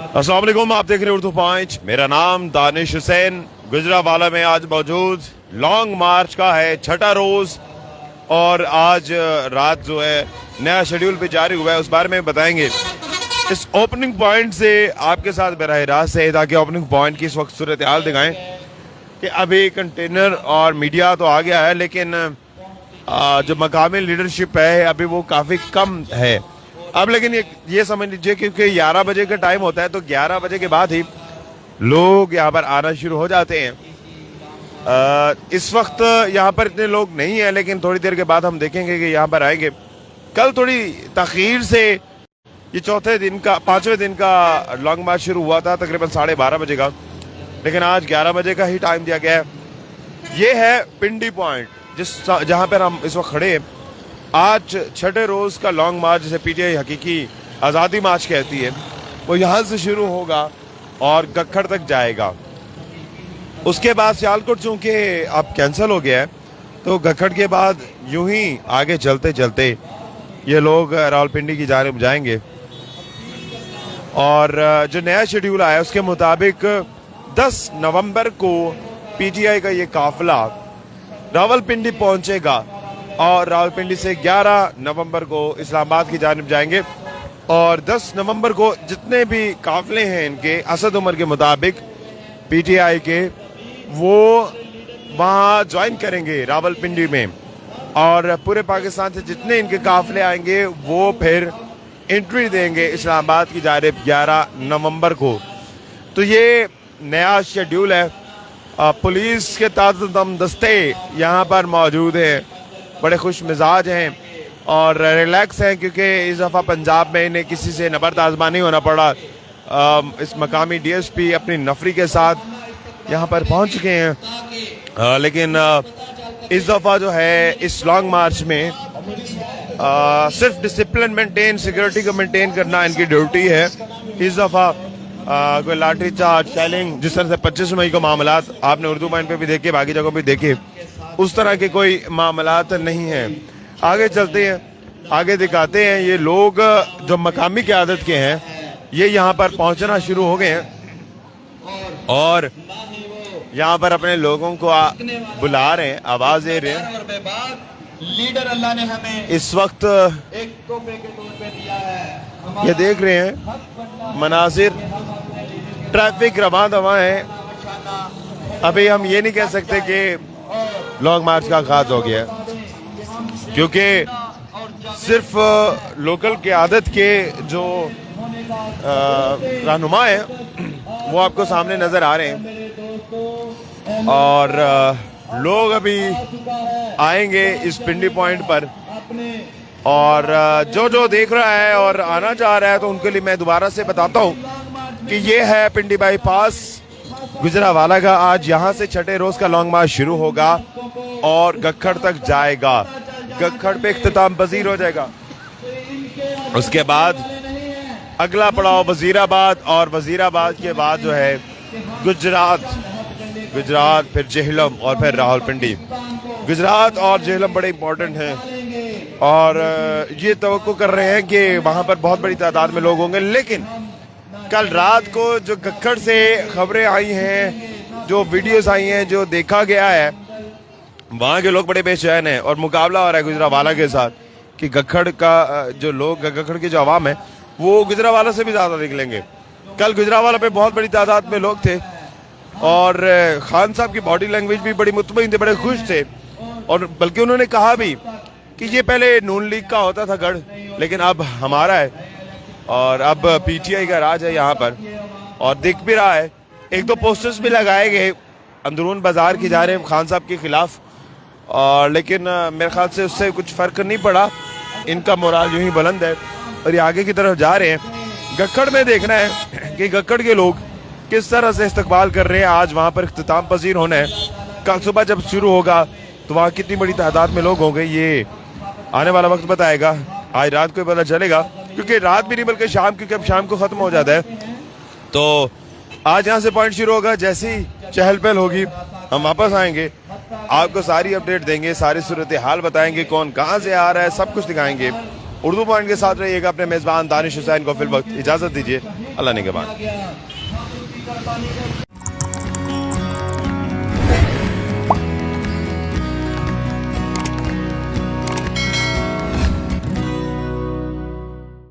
अस्सलाम वालेकुम, आप देख रहे हैं उर्दू पंच। मेरा नाम दानिश हुसैन। गुजरावाला में आज मौजूद लॉन्ग मार्च का है छठा रोज और आज रात जो है नया शेड्यूल पे जारी हुआ है, उस बारे में बताएंगे। इस ओपनिंग पॉइंट से आपके साथ बराह रास्त है ताकि ओपनिंग पॉइंट की इस वक्त सूरत हाल दिखाएं कि अभी कंटेनर और मीडिया तो आ गया है, लेकिन जो मकामी लीडरशिप है अभी वो काफ़ी कम है। अब लेकिन ये समझ लीजिए क्योंकि 11 बजे का टाइम होता है तो 11 बजे के बाद ही लोग यहाँ पर आना शुरू हो जाते हैं। इस वक्त यहाँ पर इतने लोग नहीं हैं, लेकिन थोड़ी देर के बाद हम देखेंगे कि यहाँ पर आएंगे। कल थोड़ी तखीर से ये पांचवें दिन का लॉन्ग मार्च शुरू हुआ था तकरीबन 12:30 बजे का, लेकिन आज 11 बजे का ही टाइम दिया गया है। ये है पिंडी पॉइंट जहाँ पर हम इस वक्त खड़े हैं। आज छठे रोज का लॉन्ग मार्च, जिसे पीटीआई हकीकी आज़ादी मार्च कहती है, वो यहाँ से शुरू होगा और गखड़ तक जाएगा। उसके बाद सियालकोट चूंकि अब कैंसिल हो गया है तो गखड़ के बाद यूं ही आगे चलते चलते ये लोग रावलपिंडी की जानिब जाएंगे। और जो नया शेड्यूल आया उसके मुताबिक 10 नवंबर को पीटीआई का ये काफिला रावलपिंडी पहुंचेगा और रावलपिंडी से 11 नवंबर को इस्लामाबाद की जानिब जाएंगे। और 10 नवंबर को जितने भी काफिले हैं इनके असद उमर के मुताबिक पीटीआई के, वो वहाँ ज्वाइन करेंगे रावलपिंडी में। और पूरे पाकिस्तान से जितने इनके काफिले आएंगे वो फिर एंट्री देंगे इस्लामाबाद की जानिब 11 नवंबर को। तो ये नया शेड्यूल है। पुलिस के ताज़दम दस्ते यहाँ पर मौजूद हैं, बड़े खुश मिजाज हैं और रिलैक्स हैं क्योंकि इस दफ़ा पंजाब में इन्हें किसी से नबरदाज़मा नहीं होना पड़ा। इस मकामी डीएसपी अपनी नफरी के साथ यहाँ पर पहुँच चुके हैं। लेकिन इस दफ़ा जो है इस लॉन्ग मार्च में सिर्फ डिसिप्लिन मेंटेन, सिक्योरिटी को मेंटेन करना इनकी ड्यूटी है। इस दफ़ा कोई लाठी चार्ज, शेलिंग, जिस तरह से 25 मई को मामलात आपने उर्दू पॉइंट पे भी देखे, बाकी जगहों पे देखे, उस तरह के कोई मामलात नहीं हैं। आगे चलते हैं, आगे दिखाते हैं। ये लोग जो मकामी क़यादत के हैं ये यहाँ पर पहुँचना शुरू हो गए हैं और यहाँ पर अपने लोगों को बुला रहे हैं, आवाज़ दे रहे हैं। लीडर अल्लाह ने हमें इस वक्त एक तोहफे के तौर पे दिया है। ये देख रहे हैं मनासिर, ट्रैफिक रवां दवा है। अभी हम ये नहीं कह सकते कि लॉन्ग मार्च का आगाज हो गया है क्योंकि सिर्फ लोकल क़यादत के जो रहनुमा हैं वो आपको सामने नज़र आ रहे हैं और लोग अभी आएंगे इस पिंडी पॉइंट पर। और जो देख रहा है और आना चाह रहा है तो उनके लिए मैं दोबारा से बताता हूँ कि ये है पिंडी बाईपास गुजरावाला का। आज यहाँ से छठे रोज का लॉन्ग मार्च शुरू होगा और गखड़ तक जाएगा। गखड़ पे इख्तिताम पजीर हो जाएगा। उसके बाद अगला पड़ाव वजीराबाद और वजीराबाद के बाद जो है गुजरात, फिर जेहलम और फिर रावलपिंडी। गुजरात और जेहलम बड़े इंपॉर्टेंट हैं और ये तवक्को कर रहे हैं कि वहाँ पर बहुत बड़ी तादाद में लोग होंगे। लेकिन कल रात को जो गखड़ से खबरें आई हैं, जो वीडियोस आई हैं, जो देखा गया है, वहाँ के लोग बड़े बेचैन हैं और मुकाबला हो रहा है गुजरावाला के साथ कि गखड़ का जो लोग, गखड़ की जो आवाम है वो गुजरावाला से भी ज़्यादा निकलेंगे। कल गुजरावाला पे बहुत बड़ी तादाद में लोग थे और खान साहब की बॉडी लैंग्वेज भी बड़ी मुतमईन थे, बड़े खुश थे। और बल्कि उन्होंने कहा भी कि ये पहले नून लीग का होता था गढ़, लेकिन अब हमारा है और अब पीटीआई का राज है यहाँ पर। और दिख भी रहा है, 1-2 पोस्टर्स भी लगाए गए अंदरून बाजार की जानिब खान साहब के खिलाफ, और लेकिन मेरे ख्याल से उससे कुछ फ़र्क नहीं पड़ा। इनका मोराल यूं ही बुलंद है और ये आगे की तरफ जा रहे हैं। गखड़ में देखना है कि गखड़ के लोग किस तरह से इस्तकबाल कर रहे हैं। आज वहाँ पर इख्तिताम पजीर होना है। कल सुबह जब शुरू होगा तो वहाँ कितनी बड़ी तादाद में लोग होंगे ये आने वाला वक्त बताएगा। आज रात को पता चलेगा क्योंकि रात भी नहीं बल्कि शाम, क्योंकि अब शाम को ख़त्म हो जाता है। तो आज यहाँ से पॉइंट शुरू होगा, जैसी चहल पहल होगी हम वापस आएंगे, आपको सारी अपडेट देंगे, सारी सूरत हाल बताएंगे, कौन कहाँ से आ रहा है, सब कुछ दिखाएंगे। उर्दू पॉइंट के साथ रहिएगा। अपने मेज़बान दानिश हुसैन को फिल वक्त इजाज़त दीजिए। अल्लाह निगहबान। गया।